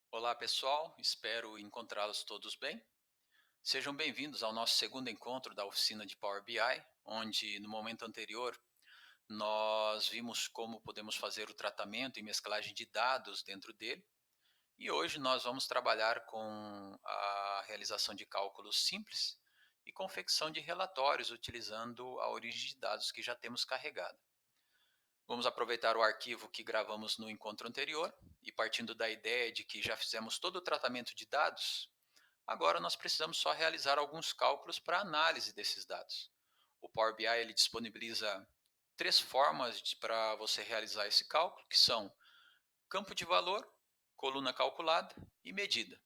Olá pessoal, espero encontrá-los todos bem. Sejam bem-vindos ao nosso segundo encontro da oficina de Power BI, onde no momento anterior nós vimos como podemos fazer o tratamento e mesclagem de dados dentro dele. E hoje nós vamos trabalhar com a realização de cálculos simples e confecção de relatórios utilizando a origem de dados que já temos carregada. Vamos aproveitar o arquivo que gravamos no encontro anterior e partindo da ideia de que já fizemos todo o tratamento de dados, agora nós precisamos só realizar alguns cálculos para análise desses dados. O Power BI ele disponibiliza três formas para você realizar esse cálculo, que são campo de valor, coluna calculada e medida.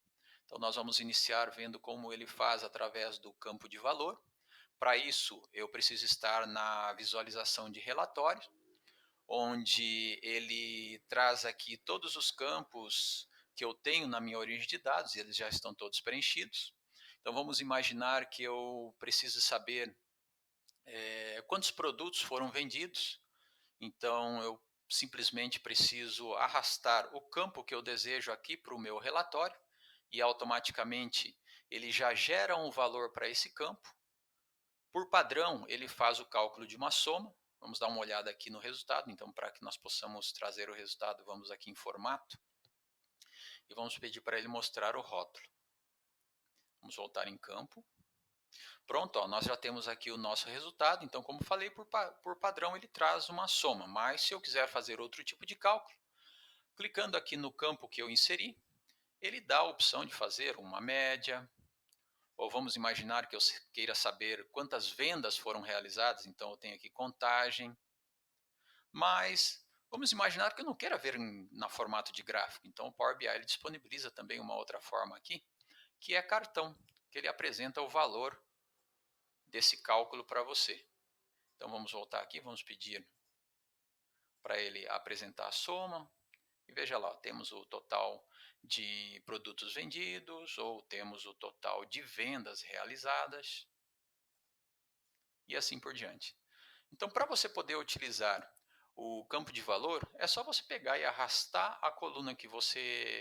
Então nós vamos iniciar vendo como ele faz através do campo de valor. Para isso, eu preciso estar na visualização de relatórios, onde ele traz aqui todos os campos que eu tenho na minha origem de dados, e eles já estão todos preenchidos. Então vamos imaginar que eu preciso saber quantos produtos foram vendidos. Então eu simplesmente preciso arrastar o campo que eu desejo aqui para o meu relatório e automaticamente ele já gera um valor para esse campo. Por padrão, ele faz o cálculo de uma soma. Vamos dar uma olhada aqui no resultado. Então, para que nós possamos trazer o resultado, vamos aqui em formato e vamos pedir para ele mostrar o rótulo. Vamos voltar em campo. Pronto, ó, nós já temos aqui o nosso resultado. Então, como falei, por padrão ele traz uma soma. Mas se eu quiser fazer outro tipo de cálculo, clicando aqui no campo que eu inseri, ele dá a opção de fazer uma média, ou vamos imaginar que eu queira saber quantas vendas foram realizadas, então eu tenho aqui contagem. Mas vamos imaginar que eu não queira ver na formato de gráfico. Então o Power BI ele disponibiliza também uma outra forma aqui, que é cartão, que ele apresenta o valor desse cálculo para você. Então vamos voltar aqui, vamos pedir para ele apresentar a soma. E veja lá, temos o total de produtos vendidos, ou temos o total de vendas realizadas, e assim por diante. Então, para você poder utilizar o campo de valor, é só você pegar e arrastar a coluna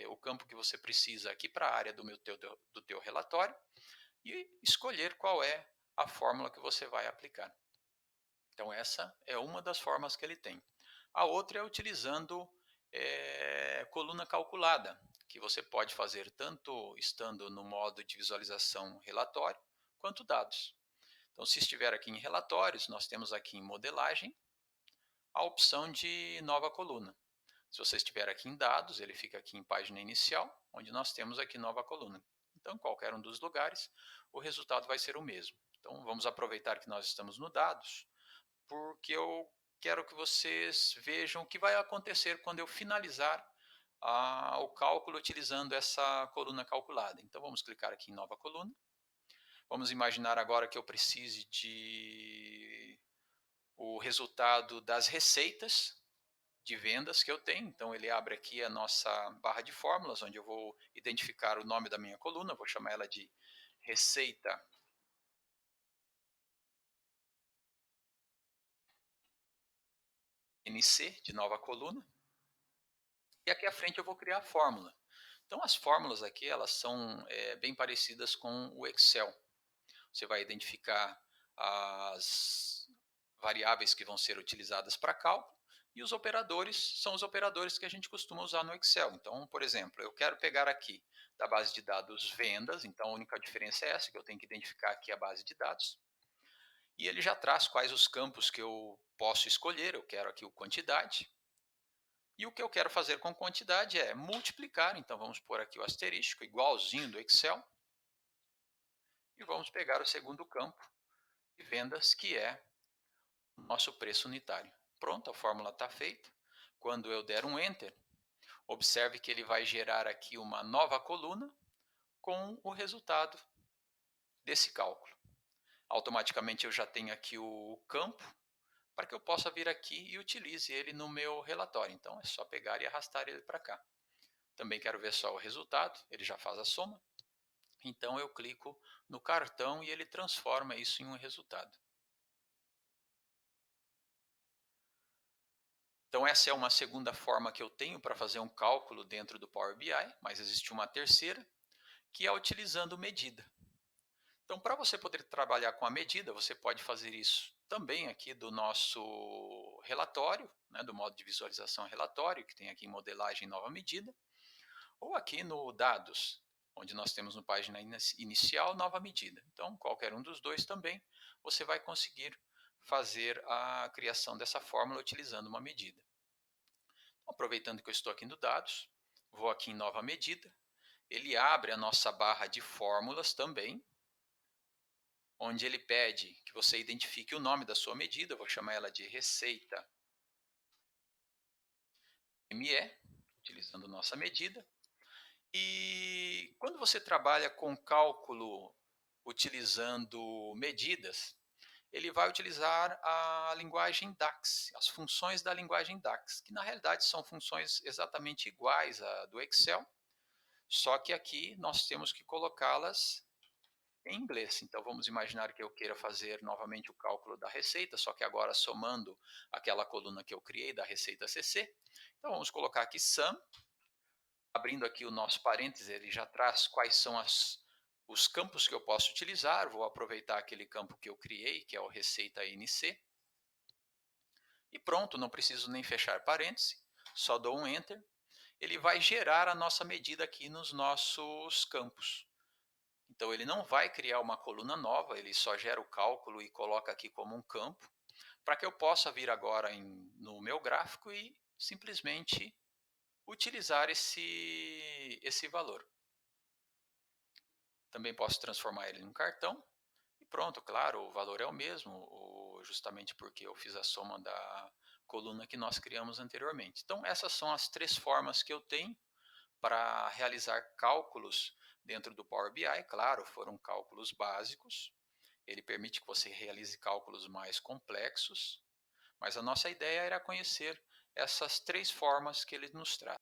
o campo que você precisa aqui para a área do teu relatório e escolher qual é a fórmula que você vai aplicar. Então, essa é uma das formas que ele tem. A outra é utilizando coluna calculada, que você pode fazer tanto estando no modo de visualização relatório, quanto dados. Então, se estiver aqui em relatórios, nós temos aqui em modelagem a opção de nova coluna. Se você estiver aqui em dados, ele fica aqui em página inicial, onde nós temos aqui nova coluna. Então, qualquer um dos lugares, o resultado vai ser o mesmo. Então, vamos aproveitar que nós estamos no dados, porque eu quero que vocês vejam o que vai acontecer quando eu finalizar o cálculo utilizando essa coluna calculada. Então, vamos clicar aqui em nova coluna. Vamos imaginar agora que eu precise de o resultado das receitas de vendas que eu tenho. Então ele abre aqui a nossa barra de fórmulas, onde eu vou identificar o nome da minha coluna, vou chamar ela de receita NC, de nova coluna. E aqui à frente eu vou criar a fórmula. Então as fórmulas aqui elas são bem parecidas com o Excel. Você vai identificar as variáveis que vão ser utilizadas para cálculo, e os operadores são os operadores que a gente costuma usar no Excel. Então, por exemplo, eu quero pegar aqui da base de dados vendas, então a única diferença é essa, que eu tenho que identificar aqui a base de dados. E ele já traz quais os campos que eu posso escolher, eu quero aqui o quantidade. E o que eu quero fazer com quantidade é multiplicar, então vamos pôr aqui o asterisco, igualzinho do Excel. E vamos pegar o segundo campo de vendas, que é o nosso preço unitário. Pronto, a fórmula está feita. Quando eu der um Enter, observe que ele vai gerar aqui uma nova coluna com o resultado desse cálculo. Automaticamente eu já tenho aqui o campo para que eu possa vir aqui e utilize ele no meu relatório. Então é só pegar e arrastar ele para cá. Também quero ver só o resultado, ele já faz a soma. Então eu clico no cartão e ele transforma isso em um resultado. Então, essa é uma segunda forma que eu tenho para fazer um cálculo dentro do Power BI, mas existe uma terceira, que é utilizando medida. Então, para você poder trabalhar com a medida, você pode fazer isso também aqui do nosso relatório, né, do modo de visualização relatório, que tem aqui em modelagem nova medida, ou aqui no dados, onde nós temos no página inicial nova medida. Então, qualquer um dos dois também, você vai conseguir fazer a criação dessa fórmula utilizando uma medida. Então, aproveitando que eu estou aqui no dados, vou aqui em nova medida, ele abre a nossa barra de fórmulas também, onde ele pede que você identifique o nome da sua medida, eu vou chamar ela de receita ME, utilizando nossa medida. E quando você trabalha com cálculo utilizando medidas, ele vai utilizar a linguagem DAX, as funções da linguagem DAX, que na realidade são funções exatamente iguais à do Excel, só que aqui nós temos que colocá-las em inglês. Então vamos imaginar que eu queira fazer novamente o cálculo da receita, só que agora somando aquela coluna que eu criei da receita CC. Então vamos colocar aqui sum, abrindo aqui o nosso parênteses, ele já traz quais são os campos que eu posso utilizar. Vou aproveitar aquele campo que eu criei, que é o receita NC. E pronto, não preciso nem fechar parênteses, só dou um enter. Ele vai gerar a nossa medida aqui nos nossos campos. Então ele não vai criar uma coluna nova, ele só gera o cálculo e coloca aqui como um campo, para que eu possa vir agora no meu gráfico e simplesmente utilizar esse valor. Também posso transformar ele em um cartão e pronto, claro, o valor é o mesmo, justamente porque eu fiz a soma da coluna que nós criamos anteriormente. Então essas são as três formas que eu tenho para realizar cálculos dentro do Power BI. Claro, foram cálculos básicos, ele permite que você realize cálculos mais complexos, mas a nossa ideia era conhecer essas três formas que ele nos traz.